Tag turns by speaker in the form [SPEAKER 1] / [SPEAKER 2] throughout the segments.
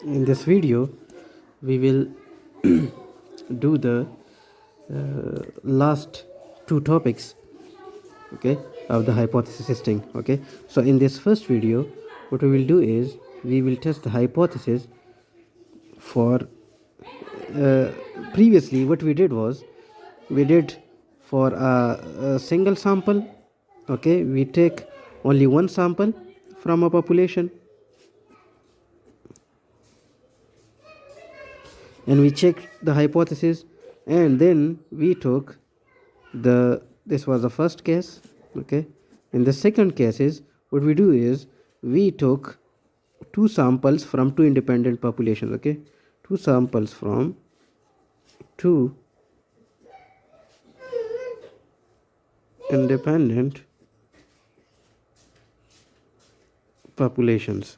[SPEAKER 1] In this video we will do the last two topics, okay, of the hypothesis testing. Okay, so in this first video what we will do is we will test the hypothesis for previously what we did was we did for a single sample. Okay, we take only one sample from a population and we checked the hypothesis, and then we took this was the first case. Okay, in the second case is what we do is we took two samples from two independent populations. Okay, two samples from two independent populations.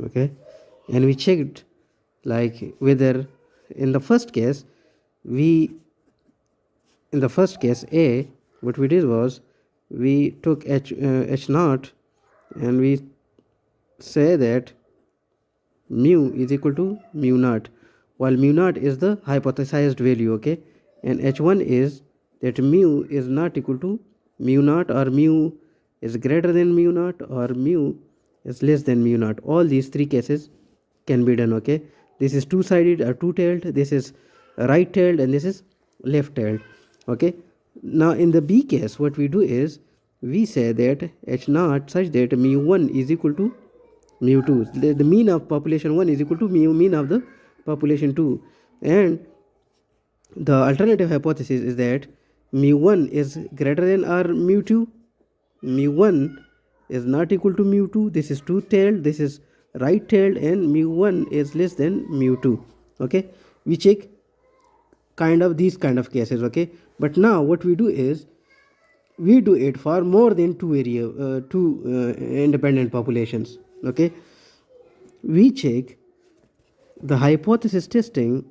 [SPEAKER 1] Okay, and we checked like whether in the first case A, what we did was we took h naught and we say that mu is equal to mu naught, while mu naught is the hypothesized value. Okay, and h1 is that mu is not equal to mu naught, or mu is greater than mu naught, or mu is less than mu naught. All these three cases can be done. Okay, this is two-sided or two-tailed, this is right-tailed, and this is left-tailed. Okay, now in the B case what we do is we say that h naught such that mu1 is equal to mu2, the mean of population 1 is equal to mean of the population 2, and the alternative hypothesis is that mu1 is greater than or mu2, mu1 is not equal to mu2, this is two-tailed, this is right-tailed, and mu1 is less than mu2. Okay, we check these kind of cases. Okay, but now what we do is we do it for more than two independent populations. Okay, we check the hypothesis testing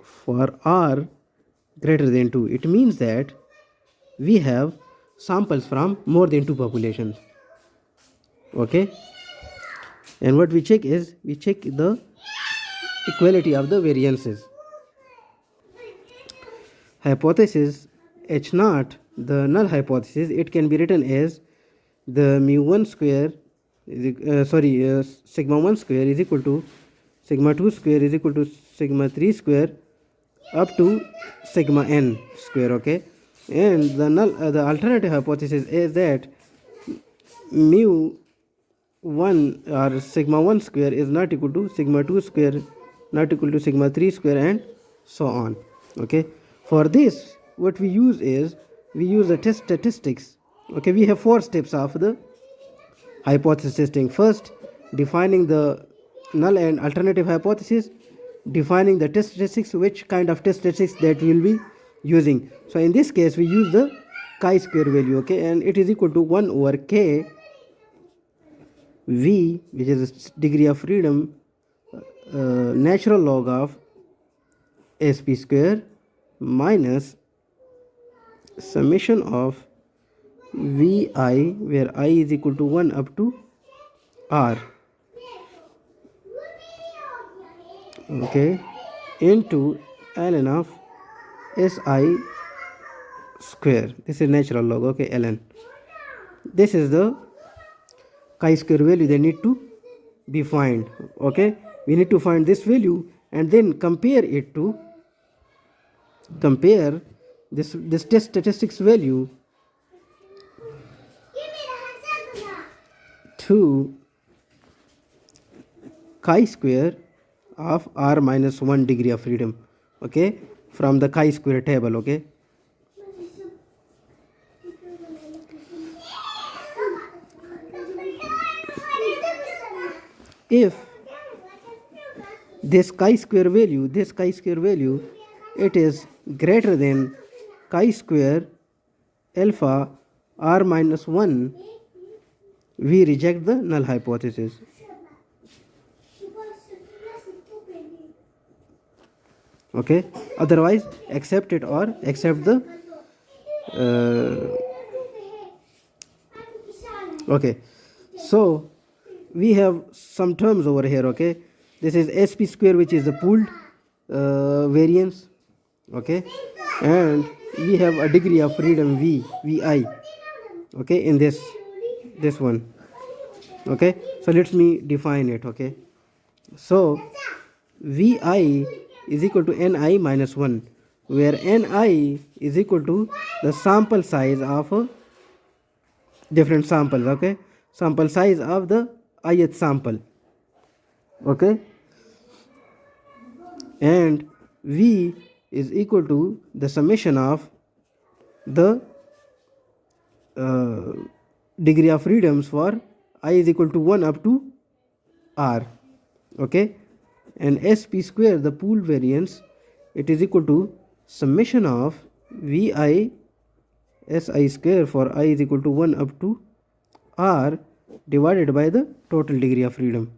[SPEAKER 1] for R greater than 2. It means that we have samples from more than two populations. Okay, and what we check is we check the equality of the variances. Hypothesis h naught, the null hypothesis, it can be written as the mu1 square sigma 1 square is equal to sigma 2 square is equal to sigma 3 square up to sigma n square. Okay, and the alternative hypothesis is that mu 1 or sigma 1 square is not equal to sigma 2 square, not equal to sigma 3 square, and so on. Okay, for this what we use is we use the test statistics. Okay, we have 4 steps of the hypothesis testing. First, defining the null and alternative hypothesis, defining the test statistics, which kind of test statistics that we will be using. So in this case we use the chi-square value. Okay, and it is equal to 1 over k v, which is degree of freedom, natural log of sp square minus summation of vi, where I is equal to 1 up to r, okay, into ln of si square. This is natural log. Okay, ln. This is the chi-square value they need to be find. Okay, we need to find this value and then compare this test statistics value to chi-square of r minus 1 degree of freedom. Okay, from the chi-square table. Okay, if this chi-square value it is greater than chi-square alpha r minus 1, we reject the null hypothesis. Okay, otherwise accept it or accept the okay. So we have some terms over here. Okay, this is sp square, which is the pooled variance. Okay, and we have a degree of freedom vi, okay, in this one. Okay, so let me define it. Okay, so vi is equal to ni minus 1, where ni is equal to the sample size of different samples. Okay, sample size of the ith sample. Okay, and v is equal to the summation of the degree of freedoms for I is equal to 1 up to r. Okay, and sp square, the pool variance, it is equal to summation of vi si square for I is equal to 1 up to r divided by the total degree of freedom.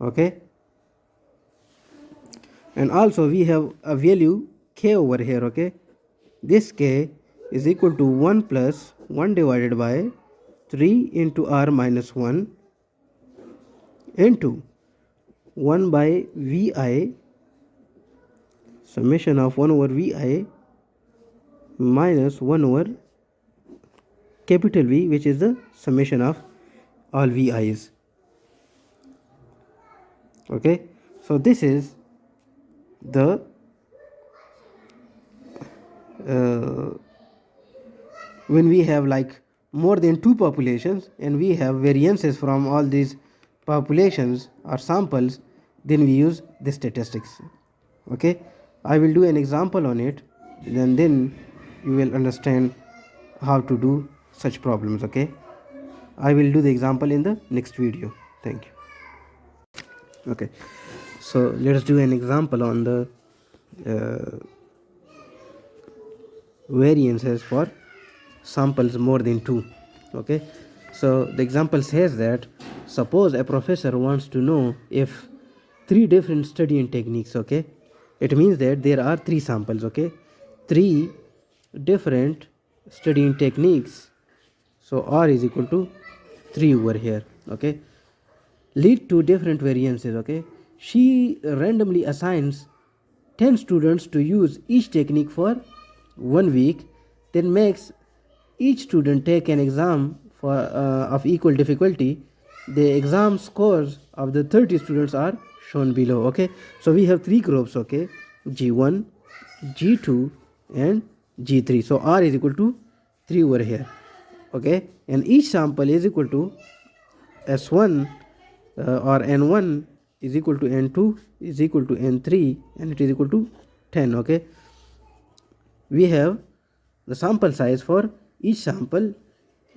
[SPEAKER 1] Okay, and also we have a value k over here. Okay, this k is equal to 1 plus 1 divided by 3 into r minus 1 into 1 by vi summation of 1 over vi minus 1 over capital V, which is the summation of all vi's. Okay, so this is the when we have like more than two populations and we have variances from all these populations or samples, then we use the statistics. Okay, I will do an example on it, and then you will understand how to do such problems. Okay, I will do the example in the next video. Thank you. Okay, so let us do an example on the variances for samples more than 2. Okay, so the example says that suppose a professor wants to know if 3 different studying techniques. Okay, it means that there are 3 samples. Okay, 3 different studying techniques, so r is equal to 3 over here. Okay, lead to different variances. Okay, she randomly assigns 10 students to use each technique for 1 week, then makes each student take an exam for of equal difficulty. The exam scores of the 30 students are shown below. Okay, so we have 3 groups. Okay, G1, G2 and G3. So r is equal to 3 over here. Okay, and each sample is equal to S1 or N1 is equal to N2 is equal to N3, and it is equal to 10. Okay, we have the sample size for each sample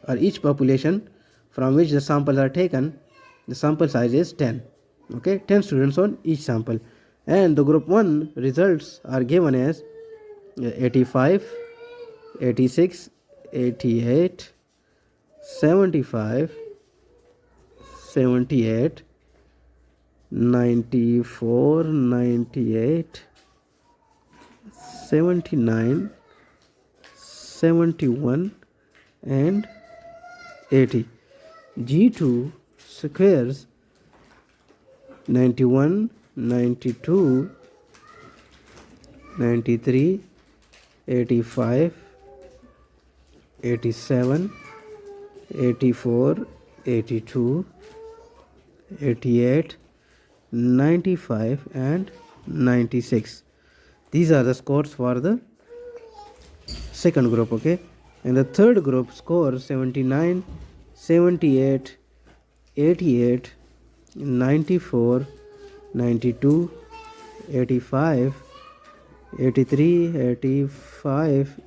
[SPEAKER 1] or each population from which the samples are taken. The sample size is 10. Okay, 10 students on each sample, and the group 1 results are given as 85, 86, 88, 75, 78, 94, 98, 79, 71 and 80. G2 squares 91, 92, 93, 85, 87, 84, 82, 88, 95 and 96. These are the scores for the second group. Okay, and the third group scores 79, 78, 88, 94, 92, 85, 83, 85,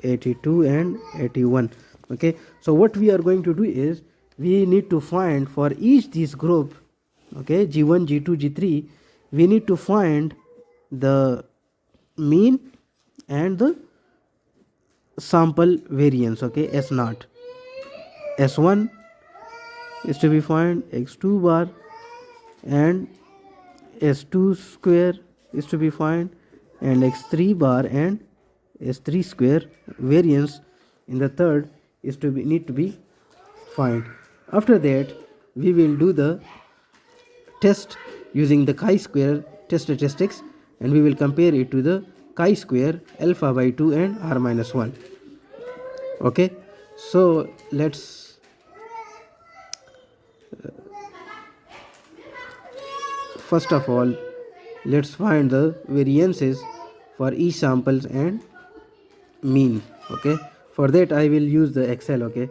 [SPEAKER 1] 82 and 81. Okay, so what we are going to do is we need to find for each this group, okay, G1, G2, G3, we need to find the mean and the sample variance. Okay, S naught. S1 is to be found, x2 bar, and S2 square is to be found, and x3 bar and s3 square variance in the third is to be need to be find. After that, we will do the test using the chi-square test statistics, and we will compare it to the chi-square alpha by 2 and r minus 1. Okay, so let's first of all let's find the variances for each samples and mean. Okay, for that I will use the Excel. Okay,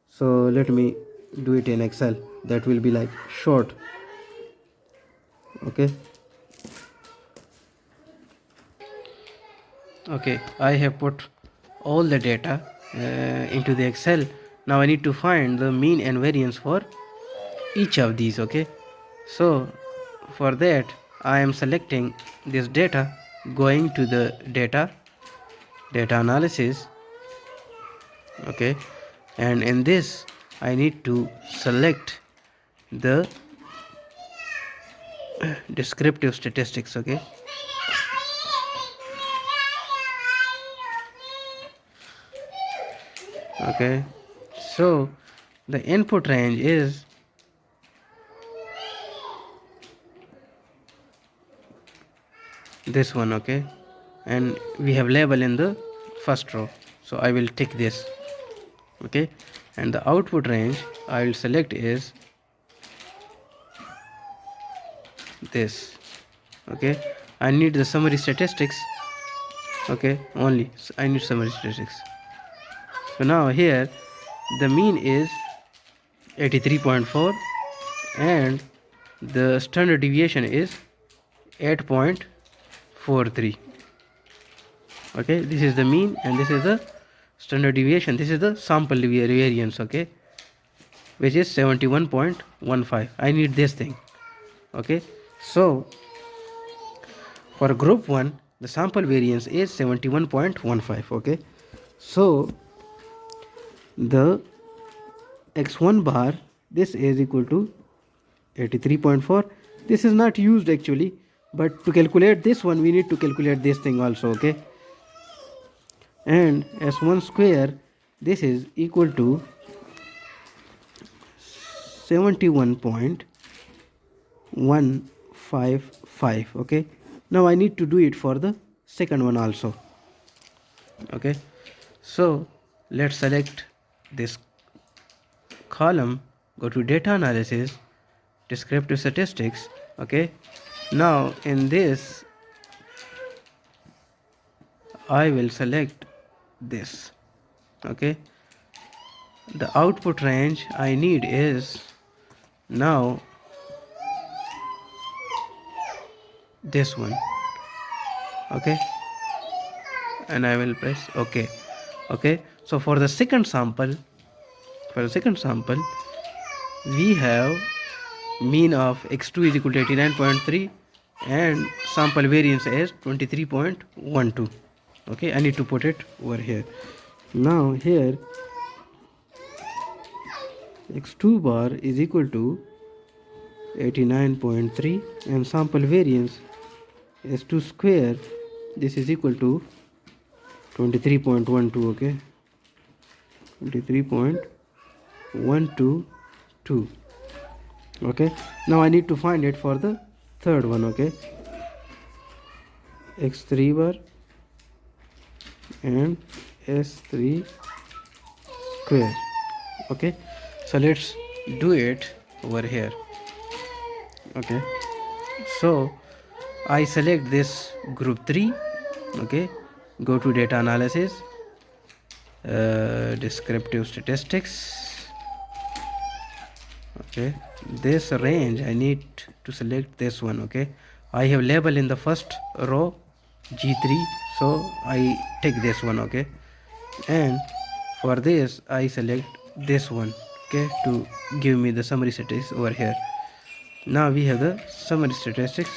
[SPEAKER 1] so let me do it in Excel. That will be like short. Okay, I have put all the data into the Excel. Now I need to find the mean and variance for each of these. Okay, so for that I am selecting this data, going to the data analysis. Okay, and in this I need to select the descriptive statistics. Okay, so the input range is this one. Okay, and we have label in the first row, so I will tick this. Okay, and the output range I will select is this. Okay, I need the summary statistics. Okay, only I need summary statistics. So now here the mean is 83.4 and the standard deviation is 8.43. Okay, this is the mean and this is the standard deviation. This is the sample variance. Okay, which is 71.15. I need this thing. Okay, so for group 1 the sample variance is 71.15. Okay, so the x1 bar, this is equal to 83.4. this is not used actually, but to calculate this one we need to calculate this thing also. Okay, and s1 square, this is equal to 71.155. Okay, now I need to do it for the second one also. Okay, so let's select this column, go to data analysis, descriptive statistics. Okay, now in this I will select this. Okay, the output range I need is now this one. Okay, and I will press OK. Okay, so for the second sample, we have mean of x2 is equal to 89.3 and sample variance is 23.12. Okay, I need to put it over here. Now here x2 bar is equal to 89.3 and sample variance s2 square, this is equal to 23.12. Okay, 23.122. Okay, now I need to find it for the third one. Okay, x3 bar and s3 square. Okay, so let's do it over here. Okay, so I select this group 3. Okay, go to data analysis, descriptive statistics. Okay, this range I need to select this one. Okay, I have label in the first row G3, so I take this one. Okay, and for this I select this one. Okay, to give me the summary statistics over here. Now we have the summary statistics.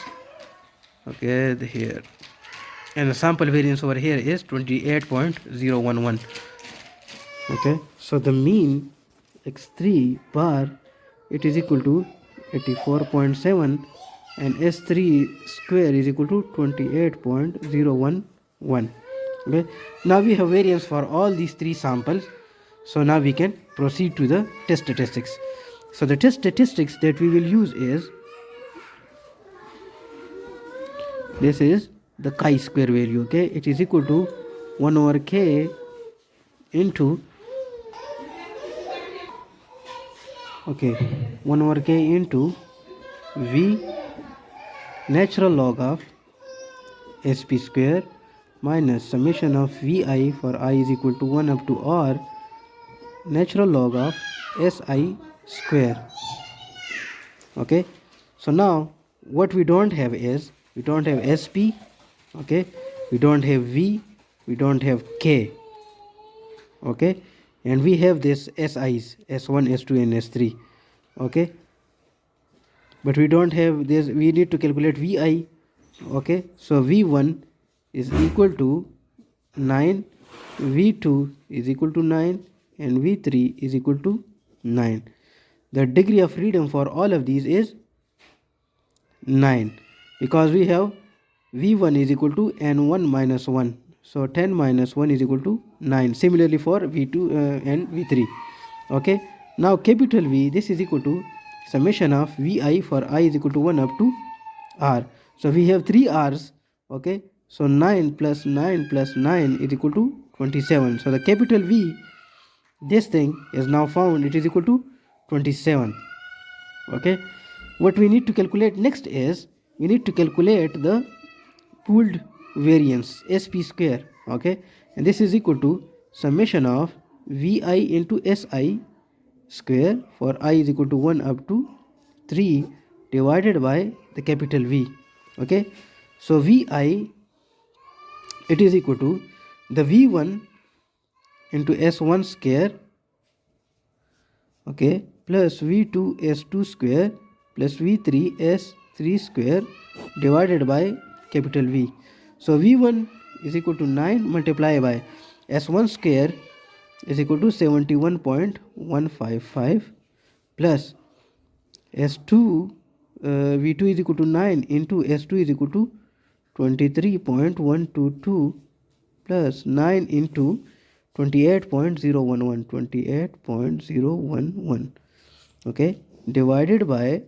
[SPEAKER 1] Okay, here, and the sample variance over here is 28.011. Okay, so the mean x3 bar, it is equal to 84.7 and S3 square is equal to 28.011. Okay, now we have variance for all these three samples. So now we can proceed to the test statistics. So the test statistics that we will use is, this is the chi-square value. Okay, it is equal to 1 over k into 1 over k into v natural log of sp square minus summation of vi for I is equal to 1 up to r natural log of si square. Okay, so now what we don't have is, we don't have sp, okay, we don't have v, we don't have k, okay, and we have this si's, s1, s2 and s3, okay, but we don't have this. We need to calculate vi. Okay, so v1 is equal to 9, v2 is equal to 9, and v3 is equal to 9. The degree of freedom for all of these is 9, because we have v1 is equal to n1 minus 1, so 10 minus 1 is equal to 9. Similarly for v2 and v3. Okay, now capital V, this is equal to summation of vi for I is equal to 1 up to r. So we have 3 r's. Okay, so 9 plus 9 plus 9 is equal to 27. So the capital V, this thing is now found, it is equal to 27. Okay, what we need to calculate next is, we need to calculate the pooled variance sp square. Okay, and this is equal to summation of vi into si square for I is equal to 1 up to 3 divided by the capital V. Okay, so vi, it is equal to the v1 into s1 square, okay, plus v2 s2 square plus v3 s3 square divided by capital V. So v1 is equal to 9 multiplied by s1 square is equal to 71.155 plus s2 v2 is equal to 9 into s2 is equal to 23.122 plus 9 into 28.011, okay, divided by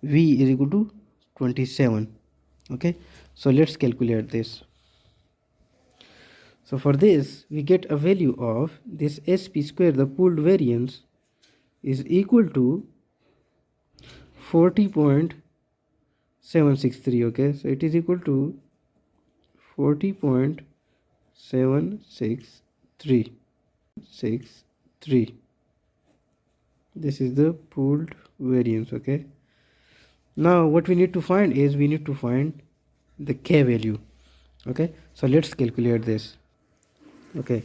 [SPEAKER 1] v is equal to 27. Okay, so let's calculate this. So for this we get a value of this sp square, the pooled variance, is equal to 40.763. okay, so it is equal to 40.763. This is the pooled variance. Okay, now what we need to find is, we need to find the k value. Okay, so let's calculate this. Okay,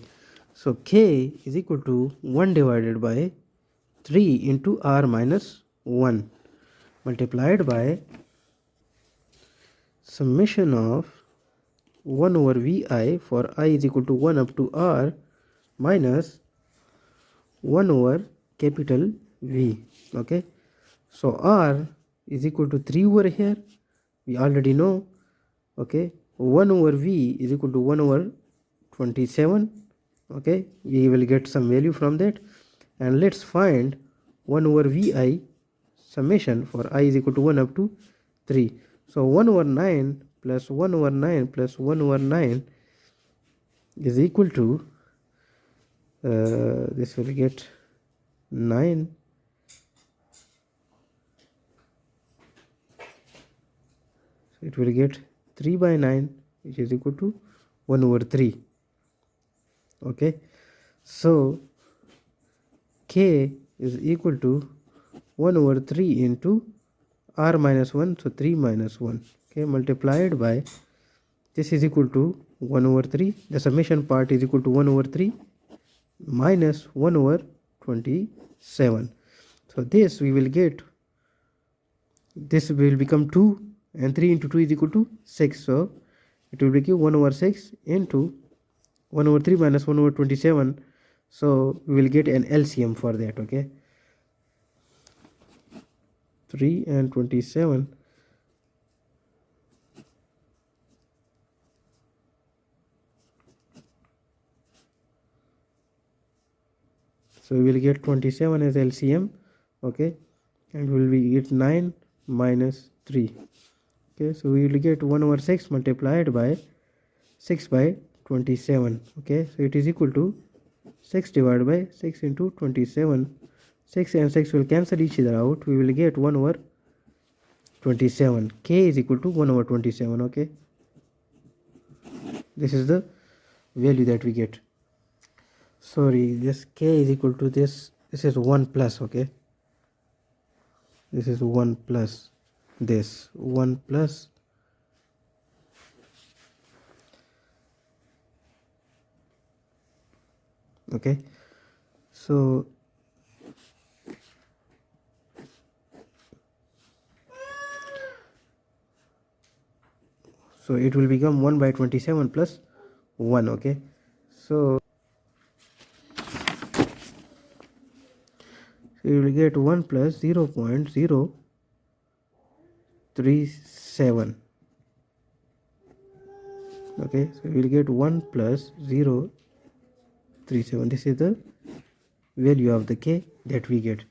[SPEAKER 1] so k is equal to 1 divided by 3 into r minus 1 multiplied by summation of 1 over vi for I is equal to 1 up to r minus 1 over capital V. Okay, so r is equal to 3 over here, we already know. Okay, 1 over v is equal to 1 over 27. Okay, we will get some value from that, and let's find 1 over vi summation for I is equal to 1 up to 3. So 1 over 9 plus 1 over 9 plus 1 over 9 is equal to this will get 9. So it will get 3 by 9, which is equal to 1 over 3. Okay, so k is equal to 1 over 3 into r minus 1, so 3 minus 1, okay, multiplied by, this is equal to 1 over 3, the summation part is equal to 1 over 3 minus 1 over 27. So this we will get, this will become 2, and 3 into 2 is equal to 6. So it will become 1 over 6 into 1 over 3 minus 1 over 27. So we will get an LCM for that. Okay, 3 and 27. So we will get 27 as LCM, okay, and we will get 9 minus 3. Okay, so we will get 1 over 6 multiplied by 6 by 27. Okay, so it is equal to 6 divided by 6 into 27. 6 and 6 will cancel each other out. We will get 1 over 27. K is equal to 1 over 27. Okay, this is the value that we get. Sorry, this K is equal to this. This is 1 plus. Okay, this is 1 plus this 1 plus okay, so it will become 1 by 27 plus 1. Okay, so you will get 1 plus 0.037. okay, so we will get 1 plus 0.37. this is the value of the K that we get.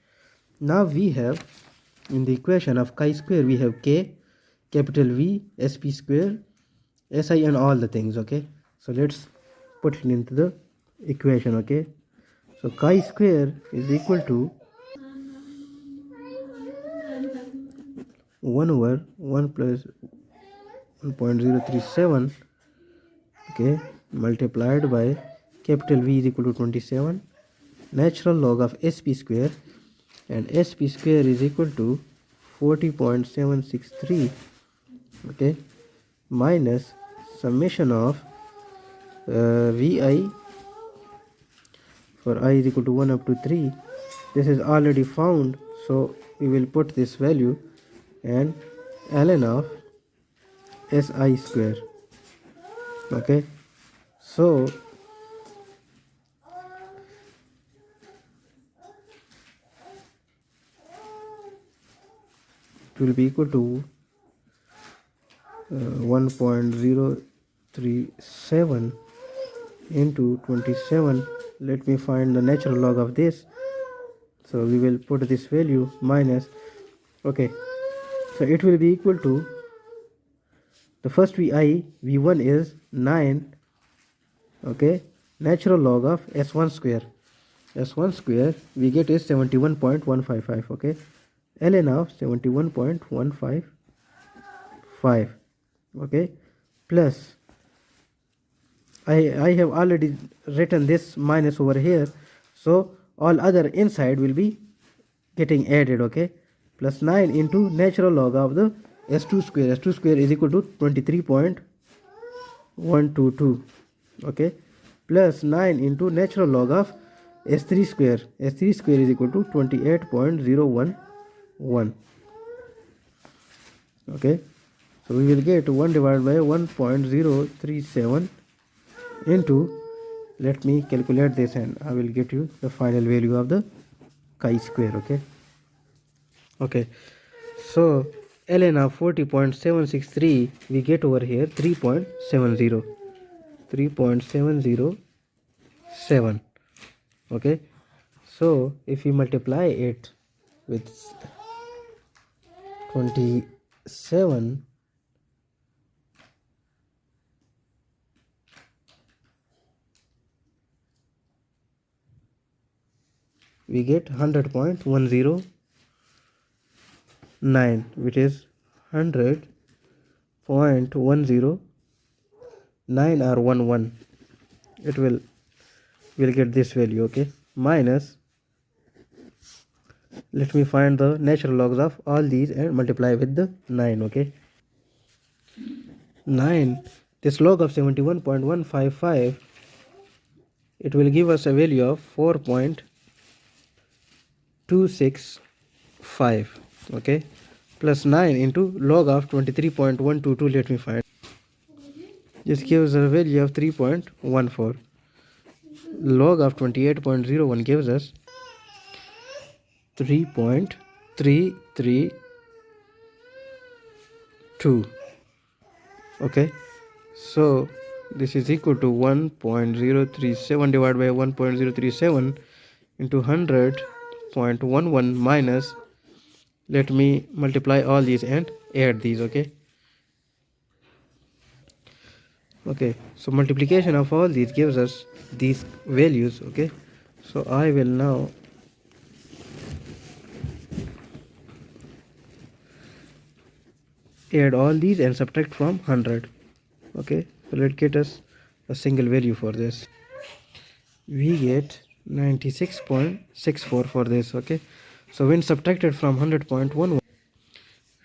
[SPEAKER 1] Now we have in the equation of chi square, we have K, capital V, SP square, SI and all the things. Okay, so let's put it into the equation. Okay, so chi square is equal to 1 over 1 plus 1.037, okay, multiplied by capital V is equal to 27, natural log of SP square, and SP square is equal to 40.763, okay, minus summation of VI for I is equal to 1 up to 3. This is already found, so we will put this value, and ln of SI square. Okay, so it will be equal to 1.037 into 27. Let me find the natural log of this. So we will put this value minus, okay, so it will be equal to, the first V1 is 9, okay, natural log of S1 square. S1 square we get is 71.155, okay, ln of 71.155, okay, plus I have already written this minus over here, so all other inside will be getting added. Okay, plus 9 into natural log of the S2 square. S2 square is equal to 23.122, okay, plus 9 into natural log of S3 square. S3 square is equal to 28.011, okay, so we will get 1 divided by 1.037 into, let me calculate this and I will get you the final value of the chi square. Okay, so ln of 40.763 we get over here 3.707. Okay, so if we multiply it with 27, we get 100.109, which is 100.109 or 11. It will get this value. Okay, minus, let me find the natural logs of all these and multiply with the 9. Okay, 9, this log of 71.155, it will give us a value of 4.265. okay, plus 9 into log of 23.122, let me find, this gives a value of 3.14. log of 28.01 gives us 3.333. 2. Okay, so this is equal to 1.037 divided by 1.037 into 100.11 minus, let me multiply all these and add these. Okay, so multiplication of all these gives us these values. Okay, so I will now add all these and subtract from 100. Okay, so let's get us a single value for this. We get 96.64 for this. Okay, so when subtracted from 100.11,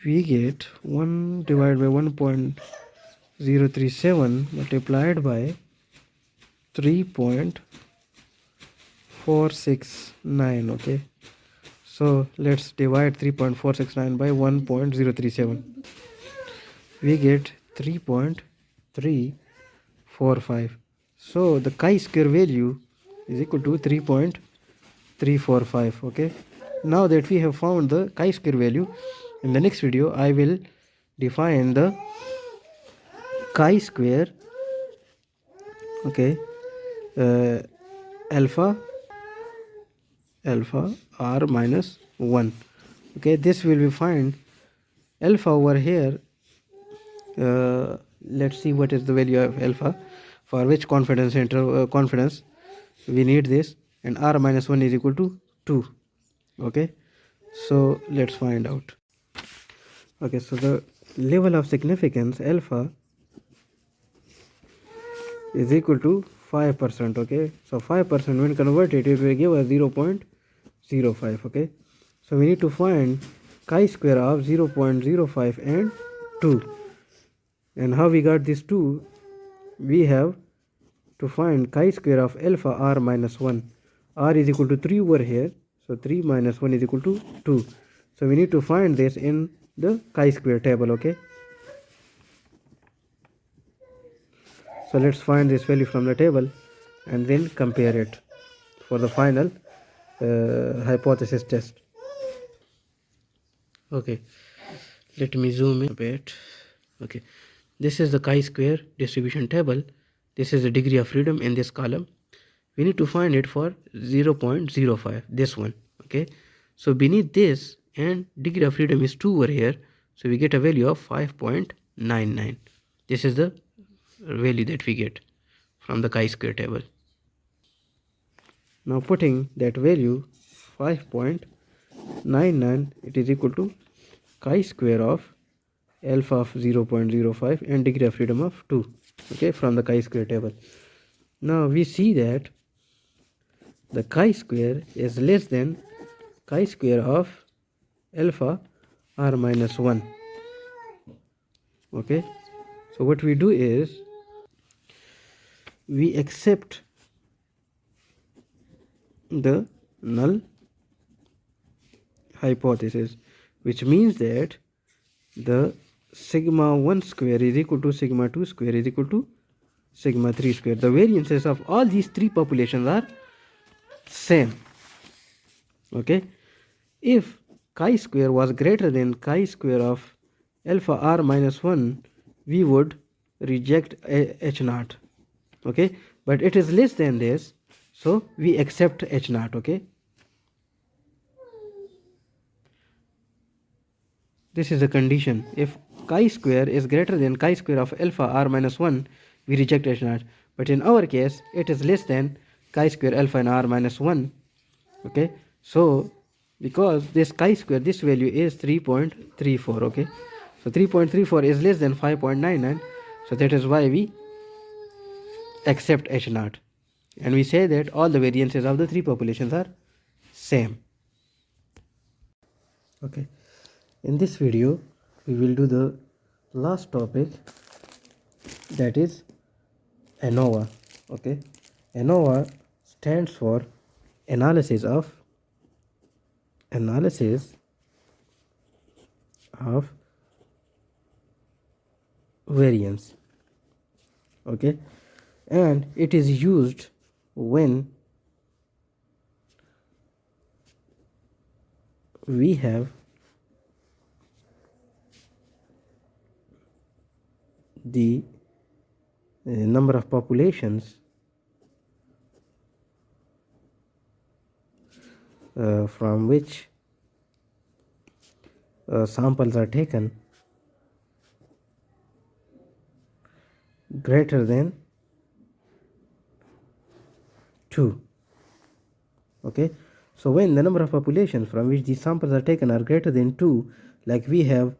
[SPEAKER 1] we get 1 divided by 1.037 multiplied by 3.469. Okay, so let's divide 3.469 by 1.037. We get 3.345. So the chi-square value is equal to 3.345. Okay, now that we have found the chi-square value, in the next video I will define the chi-square. Okay, alpha r minus 1. Okay, this will be find alpha over here. Let's see what is the value of alpha, for which confidence confidence we need this, and r minus 1 is equal to 2. Okay, so let's find out. Okay, so the level of significance alpha is equal to 5%. Okay, so 5% when converted it will give us 0.05. Okay, so we need to find chi-square of 0.05 and 2. And how we got this 2? We have to find chi-square of alpha r minus 1. R is equal to 3 over here, so 3 minus 1 is equal to 2. So we need to find this in the chi-square table. Okay, so let's find this value from the table and then compare it for the final hypothesis test. Okay, let me zoom in a bit. Okay, this is the chi-square distribution table. This is the degree of freedom in this column. We need to find it for 0.05, this one. Okay, so beneath this, and degree of freedom is 2 over here, so we get a value of 5.99. This is the value that we get from the chi-square table. Now putting that value 5.99, it is equal to chi-square of alpha of 0.05 and degree of freedom of 2. Okay, from the chi-square table. Now we see that the chi-square is less than chi-square of alpha r minus 1. Okay, so what we do is we accept the null hypothesis, which means that the sigma 1 square is equal to sigma 2 square is equal to sigma 3 square. The variances of all these three populations are same. Okay, if chi-square was greater than chi-square of alpha r minus 1, we would reject h naught. Okay, but it is less than this, so we accept h naught. Okay, this is a condition. If chi-square is greater than chi-square of alpha r minus 1, we reject h naught. But in our case, it is less than chi-square alpha and r minus 1. Okay, so because this chi-square, this value is 3.34. Okay, so 3.34 is less than 5.99, so that is why we accept h naught, and we say that all the variances of the three populations are same. Okay, in this video we will do the last topic, that is ANOVA. Okay, ANOVA stands for analysis of variance. Okay, and it is used when we have the number of populations from which samples are taken greater than 2. Okay, so when the number of populations from which these samples are taken are greater than 2, like we have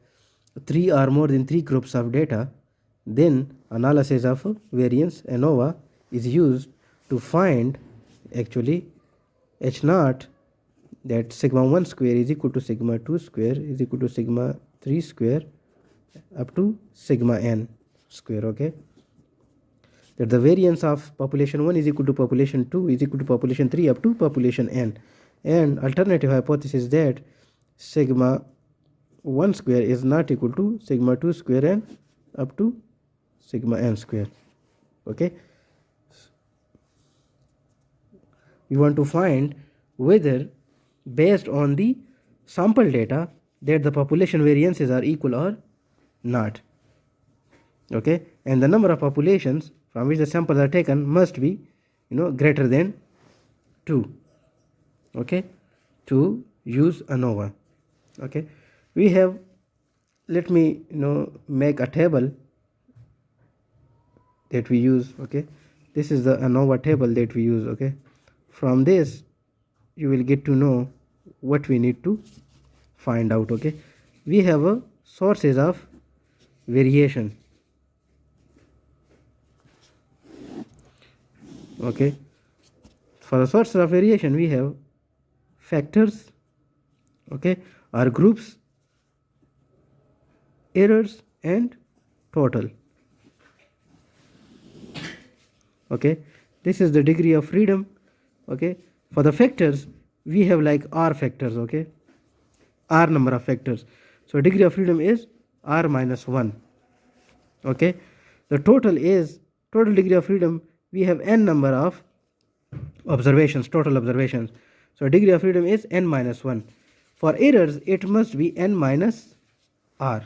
[SPEAKER 1] 3 or more than 3 groups of data, then analysis of variance ANOVA is used to find actually H naught, that sigma 1 square is equal to sigma 2 square is equal to sigma 3 square up to sigma n square. Okay, that the variance of population 1 is equal to population 2 is equal to population 3 up to population n, and alternative hypothesis that sigma 1 square is not equal to sigma 2 square and up to sigma n square. Okay, we want to find whether based on the sample data that the population variances are equal or not. Okay, and the number of populations from which the samples are taken must be greater than 2. Okay, to use ANOVA. Okay, we have, let me make a table that we use. Okay, this is the ANOVA table that we use. Okay, from this you will get to know what we need to find out. Okay, we have a sources of variation. Okay, for the sources of variation we have factors, okay, or groups, errors and total. Okay, this is the degree of freedom. Okay, for the factors we have like R factors. Okay, R number of factors, so degree of freedom is R minus 1. Okay, the total degree of freedom, we have n number of observations, total observations, so degree of freedom is n minus 1. For errors it must be n minus R.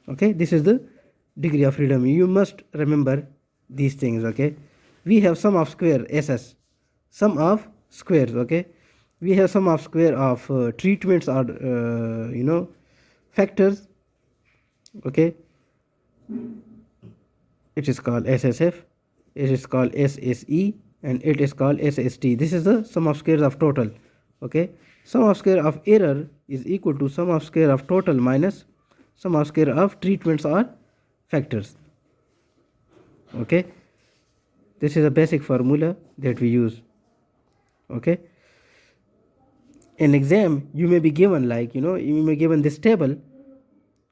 [SPEAKER 1] Okay, this is the degree of freedom. You must remember these things. Okay, we have sum of square SS, sum of squares. Okay, we have sum of square of treatments or factors. Okay, it is called SSF, it is called SSE, and it is called SST. This is the sum of squares of total. Okay, sum of square of error is equal to sum of square of total minus sum of square of treatments or factors. Okay, this is a basic formula that we use. Okay, in exam you may be given like you may be given this table.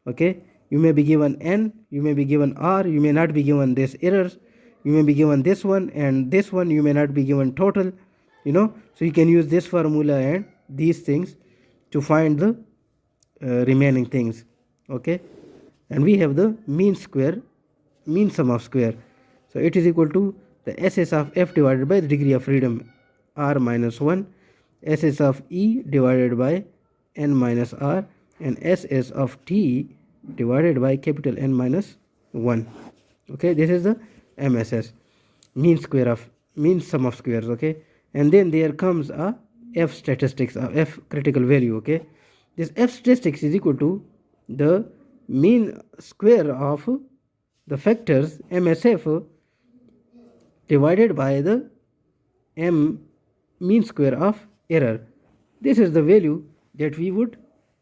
[SPEAKER 1] Okay, you may be given n, you may be given R, you may not be given this errors, you may be given this one and this one, you may not be given total. So you can use this formula and these things to find the remaining things. Okay, and we have the mean sum of square, so it is equal to the SS of F divided by the degree of freedom R minus 1, SS of E divided by n minus R, and SS of T divided by capital N minus 1. Okay, this is the MSS, mean sum of squares. Okay, and then there comes a F statistics, F critical value. Okay, this F statistics is equal to the mean square of the factors MSF divided by the mean square of error. This is the value that we would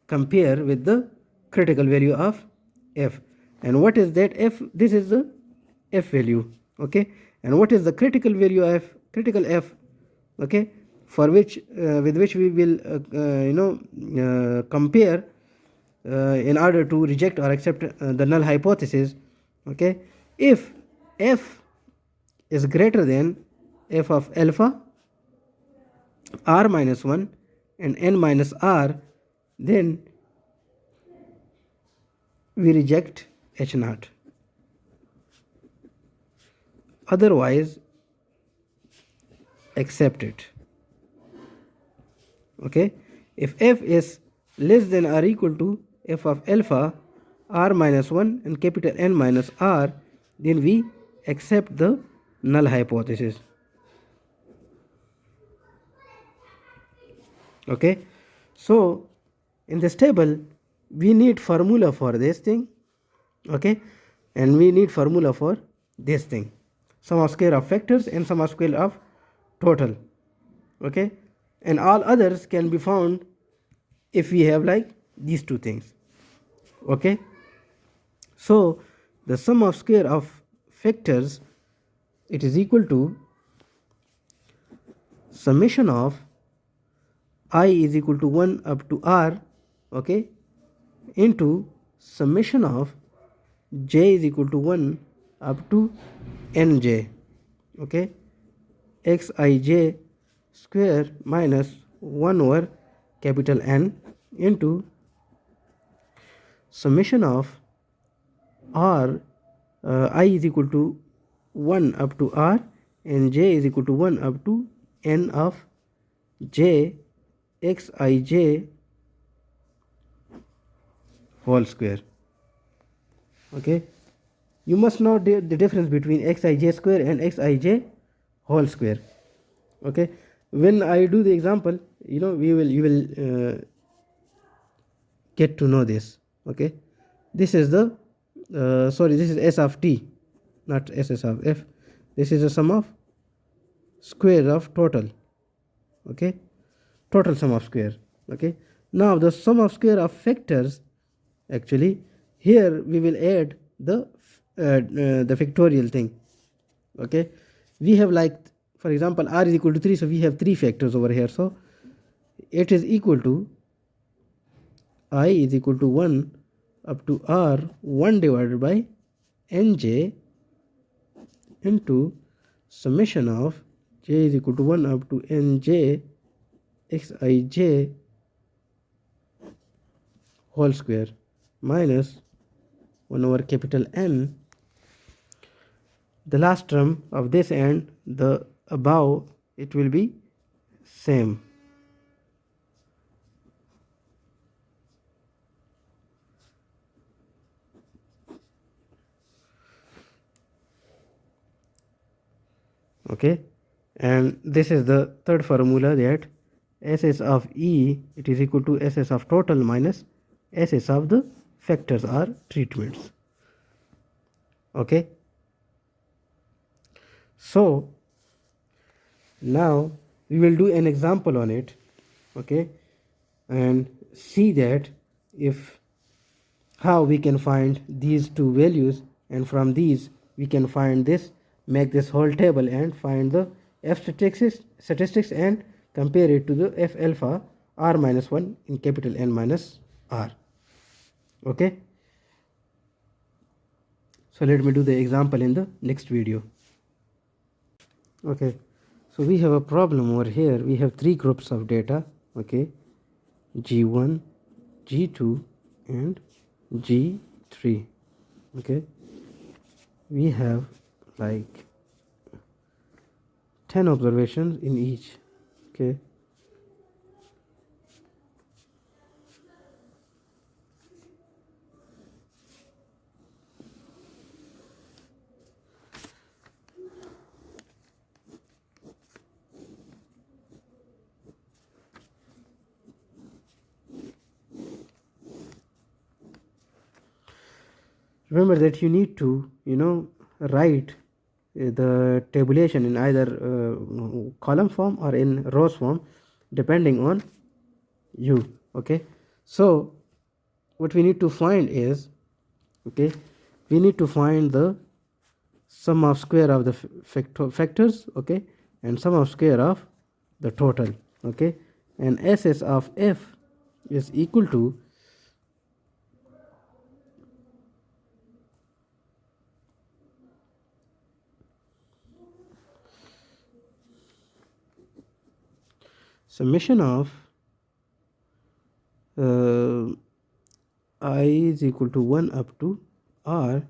[SPEAKER 1] compare with the critical value of F. And what is that F? This is the F value. Okay, and what is the critical value of critical F? Okay, for which with which we will compare in order to reject or accept the null hypothesis. Okay, if F is greater than F of alpha R minus 1 and n minus R, then we reject H naught. Otherwise accept it. Okay, if F is less than or equal to F of alpha r minus 1 and capital N minus r, then we accept the null hypothesis. Okay, so in this table we need formula for this thing, okay, and we need formula for this thing, sum of square of factors and sum of square of total, okay, and all others can be found if we have like these two things, okay. So the sum of square of factors, it is equal to summation of I is equal to 1 up to r, okay, into summation of j is equal to 1 up to nj, okay, xij square minus 1 over capital N into summation of r, I is equal to 1 up to r and j is equal to 1 up to n of j xij whole square, okay. You must know the difference between xij square and xij whole square, okay. When I do the example, you know, you will get to know this, okay. This is the this is s of t, not ss of f. This is the sum of square of total, okay, total sum of square, okay. Now the sum of square of factors, actually here we will add the factorial thing, okay. We have like, for example, r is equal to 3, so we have 3 factors over here, so it is equal to I is equal to 1 up to r 1 divided by nj into summation of j is equal to 1 up to nj xij whole square minus 1 over capital N, the last term of this and the above, it will be same. Okay, and this is the third formula, that ss of E, it is equal to ss of total minus ss of the factors or treatments, okay. So now we will do an example on it, okay, and see that if how we can find these two values, and from these we can find this, make this whole table and find the f statistics and compare it to the f alpha r minus 1 in capital N minus r, okay. So let me do the example in the next video. Okay, so we have a problem over here. We have 3 groups of data, okay, G1, G2 and G3, okay. We have like 10 observations in each, okay. Remember that you need to, you know, write the tabulation in either column form or in rows form, depending on you, okay. So what we need to find is, okay, we need to find the sum of square of the factors, okay, and sum of square of the total, okay, and ss of f is equal to summation of I is equal to 1 up to r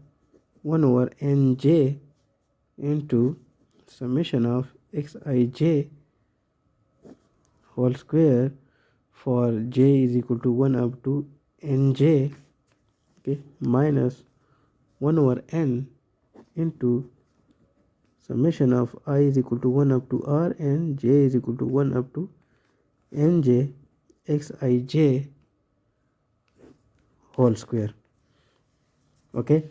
[SPEAKER 1] 1 over nj into summation of xij whole square for j is equal to 1 up to nj, okay, minus 1 over n into summation of I is equal to 1 up to r and j is equal to 1 up to nj xij whole square. Okay,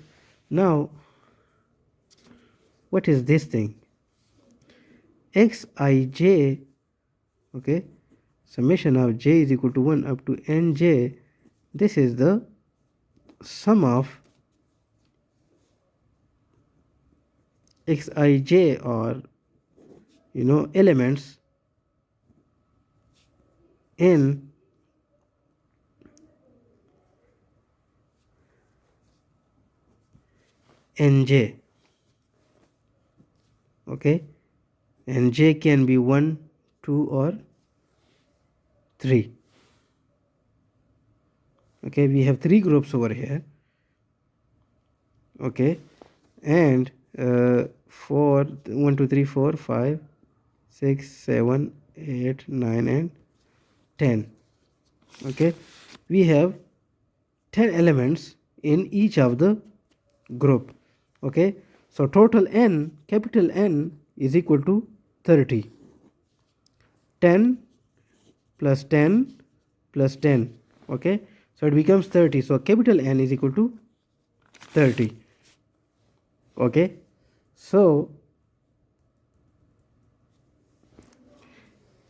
[SPEAKER 1] now what is this thing? Xij, okay, summation of j is equal to 1 up to nj. This is the sum of xij, or elements in nj. Okay, and j can be 1, 2 or 3. Okay, we have 3 groups over here. Okay, and 4 1 2 3 4 5 6 7 8 9 and 10. Okay, we have 10 elements in each of the group. Okay, so total n, capital N, is equal to 30. 10 plus 10 plus 10. Okay, so it becomes 30. So capital N is equal to 30. Okay, so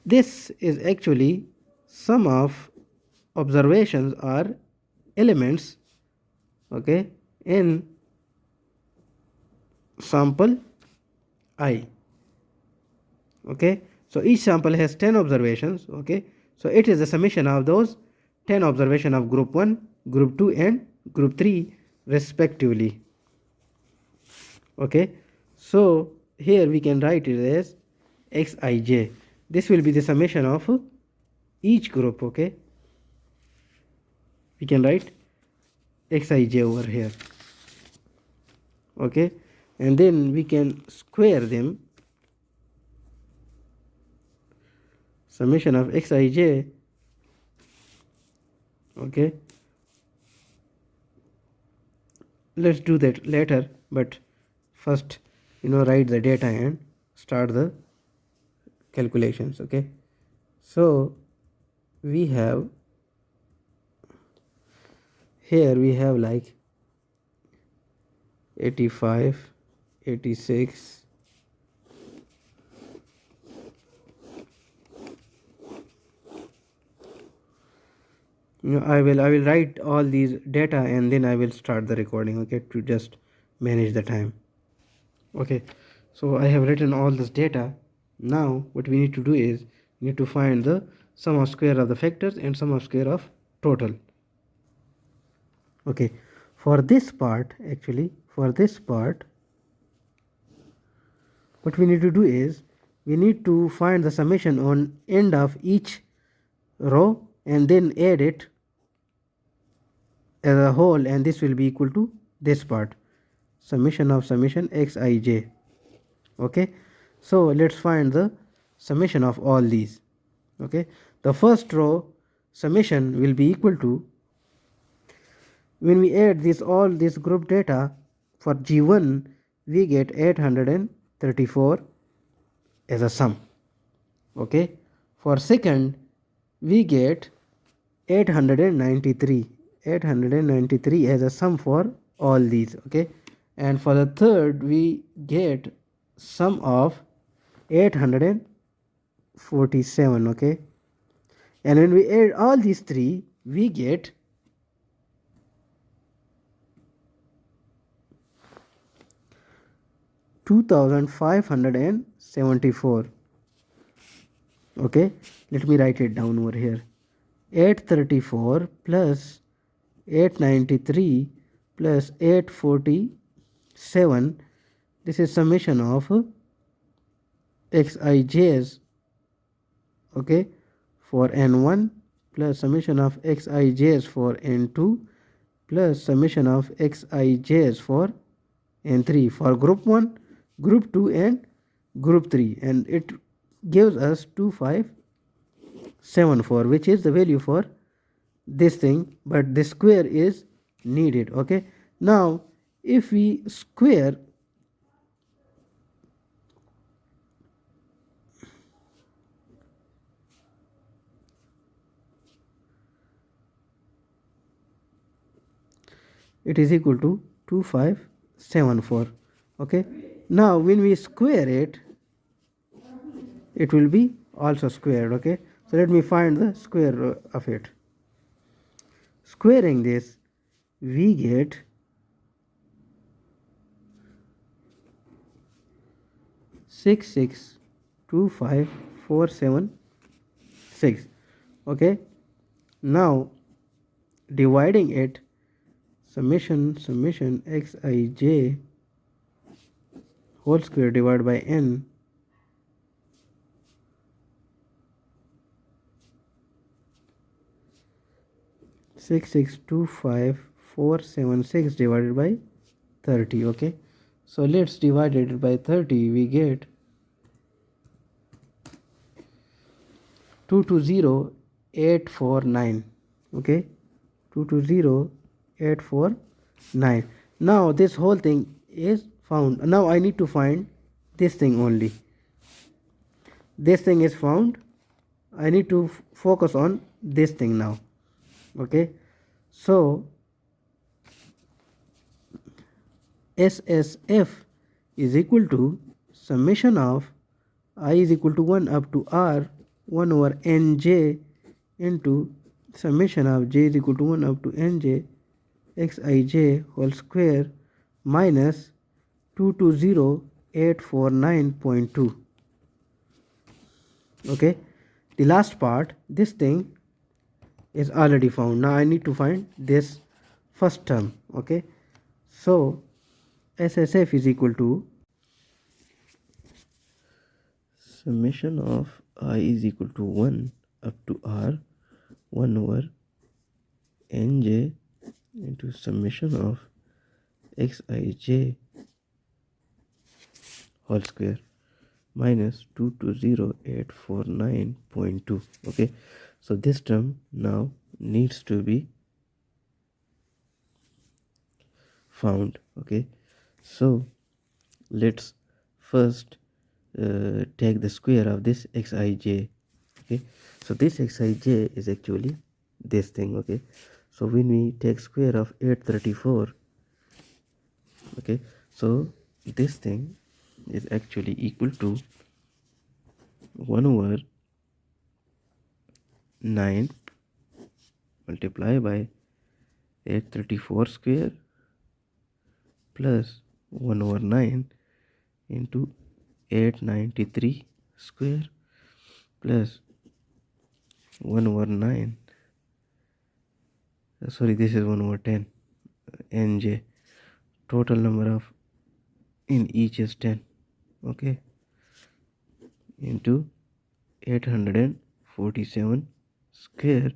[SPEAKER 1] this is actually sum of observations or elements, okay, in sample I. Okay, so each sample has 10 observations. Okay, so it is the summation of those 10 observations of group 1, group 2 and group 3 respectively. Okay, so here we can write it as xij. This will be the summation of each group. Okay, we can write xij over here. Okay, and then we can square them. Summation of xij, okay, let's do that later, but first write the data and start the calculations. Okay, so we have here like 85, 86, I will write all these data and then I will start the recording, okay, to just manage the time. Okay, so I have written all this data. Now what we need to do is we need to find the sum of square of the factors and sum of square of total. Okay, for this part, what we need to do is we need to find the summation on end of each row and then add it as a whole, and this will be equal to this part, summation of summation xij. Okay, so let's find the summation of all these. Okay, the first row summation will be equal to, when we add all this group data for G1, we get 834 as a sum. Okay, for second we get 893 as a sum for all these. Okay, and for the third we get sum of 847. Okay, and when we add all these three we get 2574. Okay, let me write it down over here. 834 plus 893 plus 847, this is summation of xij's, okay, for n1 plus summation of xij's for n2 plus summation of xij's for n3 for group 1, group 2 and group 3, and it gives us 2574, which is the value for this thing, but the square is needed. Okay, now if we square it is equal to 2574. Okay, now when we square it, it will be also squared. Okay, so let me find the square of it. Squaring this, we get 6625476. Okay, now dividing it, summation xij whole square divided by n, six 6625476 divided by 30. Okay, so let's divide it by 30. We get 220849. Okay, 220849. Now this whole thing is found. Now I need to find this thing only. This thing is found. I need to focus on this thing now. Okay, so SSF is equal to summation of I is equal to 1 up to R 1 over nj into summation of j is equal to 1 up to nj xij whole square minus 220849.2. Okay, the last part, this thing is already found. Now I need to find this first term. Okay, so SSF is equal to summation of I is equal to 1 up to R 1 over nj into summation of xij whole square minus 220849.2. Okay, so this term now needs to be found. Okay, so let's first take the square of this xij. Okay, so this xij is actually this thing. Okay, so when we take square of 834, okay, so this thing is actually equal to 1 over 9 multiplied by 834 square plus 1 over 9 into 893 square plus 1 over 9, sorry, this is 1 over 10 nj. Total number of in each is 10. Okay, into 847 square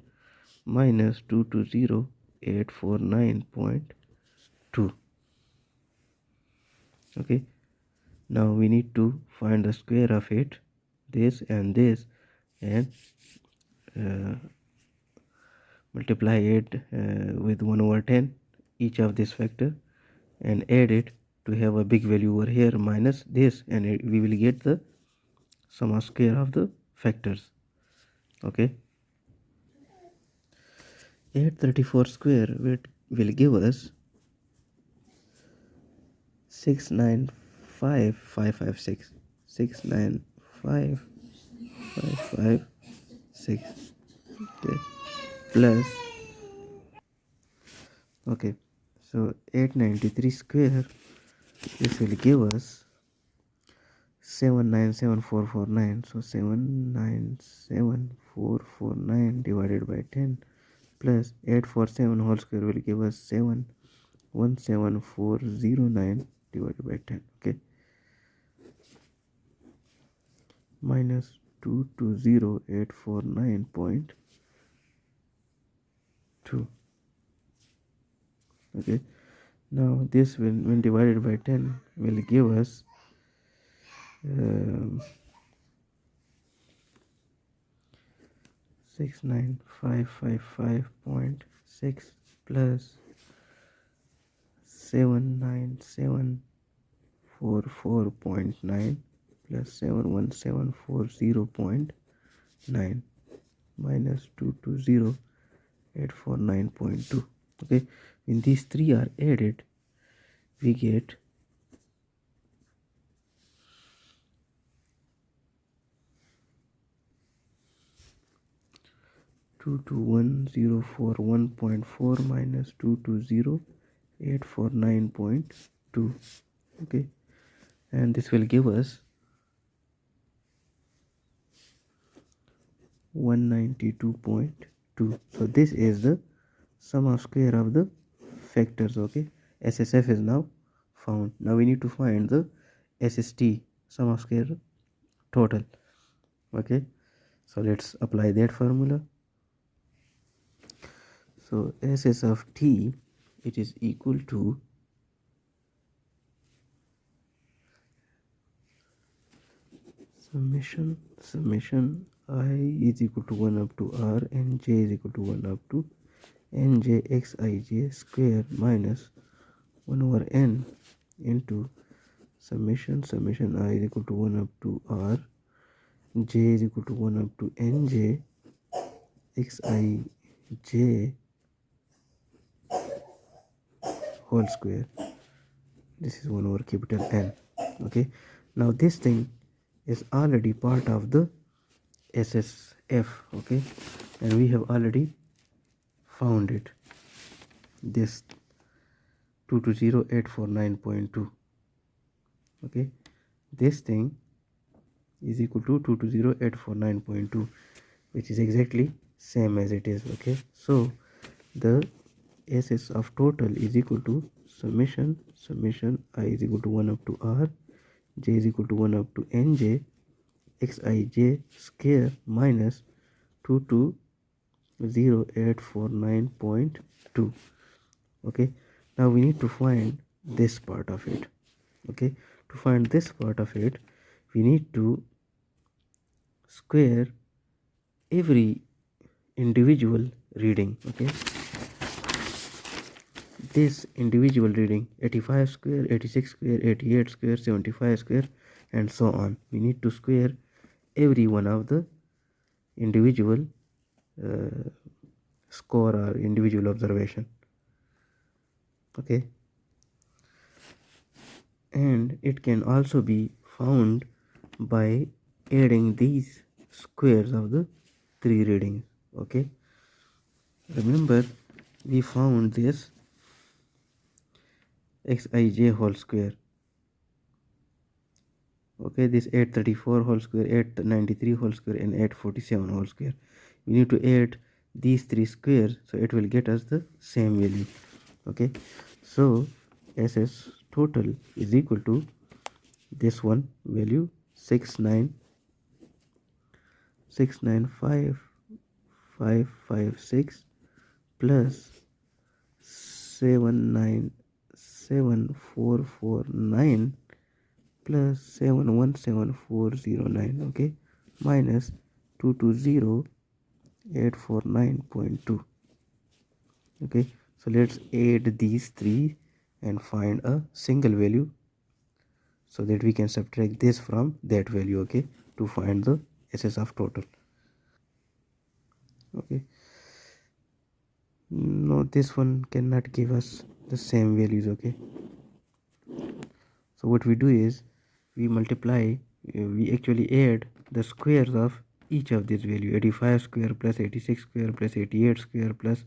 [SPEAKER 1] minus 220849.2. Okay, now we need to find the square of it, this and this, and multiply it with 1 over 10 each of this factor and add it to have a big value over here minus this, and we will get the sum of square of the factors. Okay, 834 square will give us 695556. 695556. Okay, plus, okay, so 893 square, this will give us 797449. So 797449 divided by 10 plus 847 whole square will give us 717409 divided by 10. Okay, minus 220849.2. Okay, now this will, when divided by 10, will give us 69555.6 plus 79744.9 plus 71740.9 minus 220849.2. Okay, when these three are added, we get 221041.4 minus 220849.2. okay, and this will give us 192.2. so this is the sum of square of the factors. Okay, SSF is now found. Now we need to find the SST, sum of square total. Okay, so let's apply that formula. So SS of t, it is equal to summation I is equal to 1 up to r and j is equal to 1 up to nj xij square minus 1 over n into summation I is equal to 1 up to r, j is equal to 1 up to nj xij whole square. This is 1 over capital N. Okay, now this thing is already part of the SSF. Okay, and we have already found it, this 220849.2. okay, this thing is equal to 220849.2, which is exactly same as it is. Okay, so the SS of total is equal to summation I is equal to 1 up to r, j is equal to 1 up to nj xij square minus 220849.2. okay, now we need to find this part of it. Okay, to find this part of it, we need to square every individual reading. Okay, this individual reading 85 square, 86 square, 88 square, 75 square, and so on. We need to square every one of the individual score or individual observation. Okay, and it can also be found by adding these squares of the three readings. Okay, remember we found this xij whole square. Okay, this 834 whole square, 893 whole square, and 847 whole square. We need to add these three squares, so it will get us the same value. Okay, so SS total is equal to this one value 6969556 plus 797449 plus 717409. okay, minus 220849.2. okay, so let's add these three and find a single value so that we can subtract this from that value. Okay, to find the SS of total. Okay, no, this one cannot give us the same values. Okay, so what we do is we multiply, we actually add the squares of each of these value, 85 square plus 86 square plus 88 square plus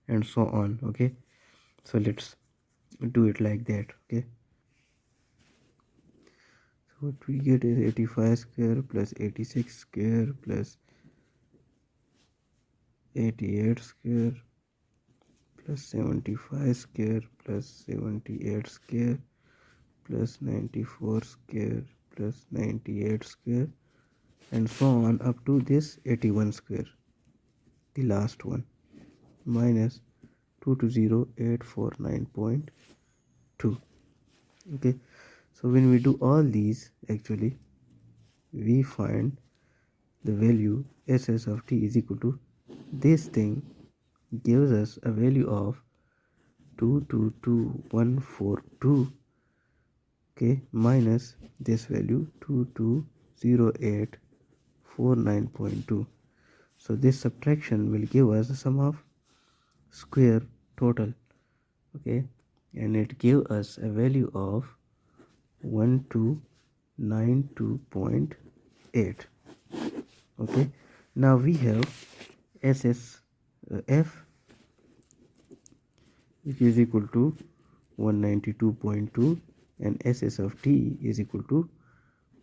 [SPEAKER 1] and so on. Okay, so let's do it like that. Okay, so what we get is 85 square plus 86 square plus 88 square plus 75 square plus 78 square plus 94 square plus 98 square and so on up to this 81 square, the last one, minus 220849.2. okay, so when we do all these, actually we find the value SS of t is equal to, this thing gives us a value of 222,142, okay, minus this value 220849.2. so this subtraction will give us the sum of square total, okay, and it gave us a value of 1292.8. okay, now we have SSF, which is equal to 192.2, and SS of T is equal to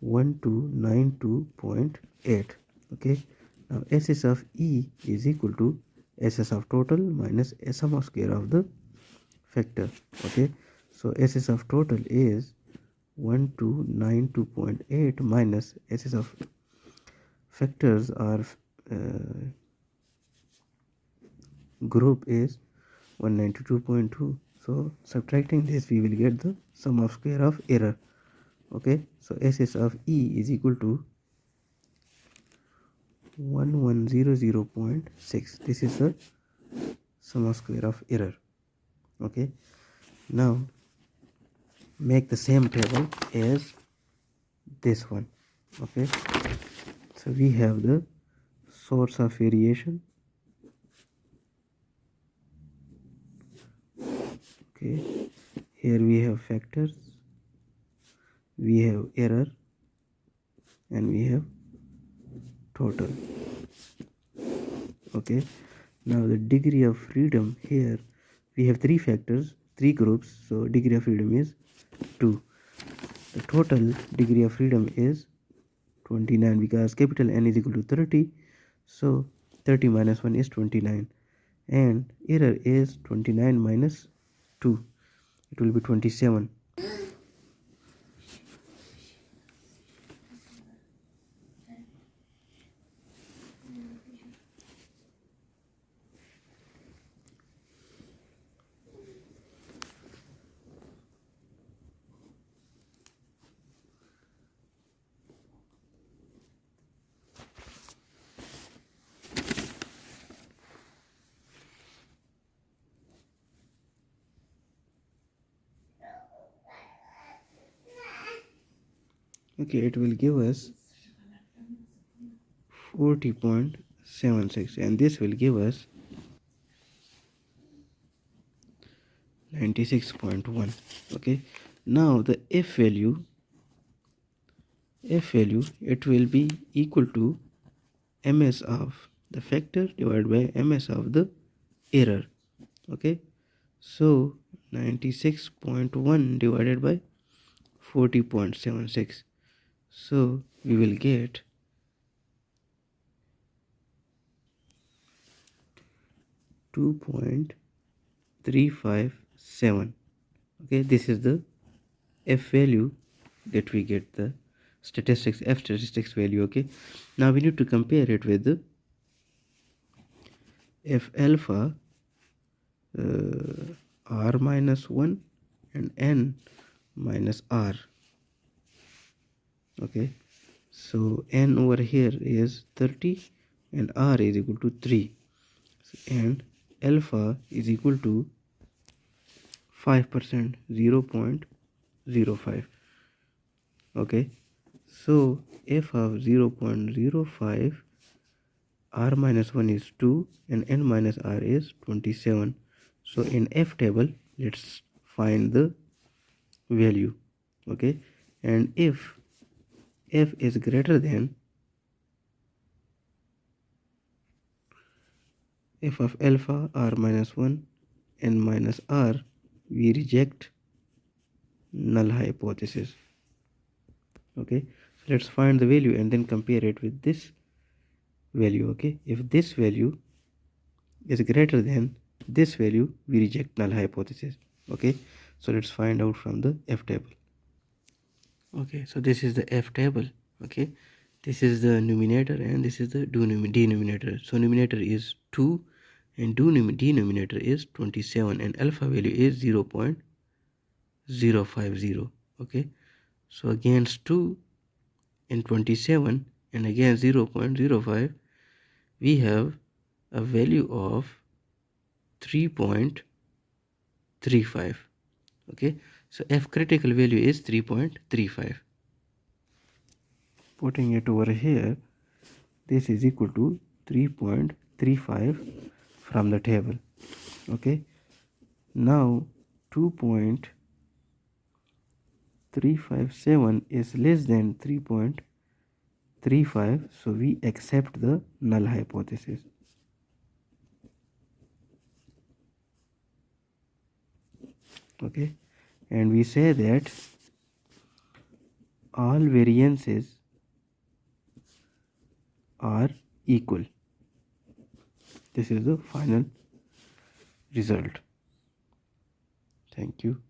[SPEAKER 1] 1292.8. okay, now SS of E is equal to SS of total minus a sum of square of the factor. okay, so SS of total is 1292.8 minus SS of factors or group is 192.2. so subtracting this we will get the sum of square of error. okay, so SS of E is equal to 1100.6. this is the sum of square of error. okay, now make the same table as this one. okay, so we have the source of variation. okay, here we have factors, we have error, and we have total. okay, now the degree of freedom, here we have three factors, three groups, so degree of freedom is 2. the total degree of freedom is 29 because capital N is equal to 30, so 30 minus 1 is 29, and error is 29 minus 2, it will be 27. okay, it will give us 40.76, and this will give us 96.1. okay, now the f value it will be equal to ms of the factor divided by ms of the error. okay, so 96.1 divided by 40.76, so we will get 2.357. okay, this is the f value that we get, the statistics value. okay, now we need to compare it with the f alpha r minus 1 and n minus r. okay, so n over here is 30 and r is equal to 3, and alpha is equal to 5%, 0.05. okay, so f of 0.05, r minus 1 is 2 and n minus r is 27. so in f table let's find the value. okay, and if f is greater than f of alpha r minus 1 n minus r, we reject null hypothesis. okay, so let's find the value and then compare it with this value. okay, if this value is greater than this value, we reject null hypothesis. okay, so let's find out from the f table. okay, so this is the f table. okay, this is the numerator and this is the denominator. so numerator is 2 and denominator is 27 and alpha value is 0.050. okay, so against 2 and 27 and again 0.05, we have a value of 3.0 3.35. Okay, so F critical value is 3.35. Putting it over here, this is equal to 3.35 from the table. Okay, now 2.357 is less than 3.35, so we accept the null hypothesis. Okay, and we say that all variances are equal. This is the final result. Thank you.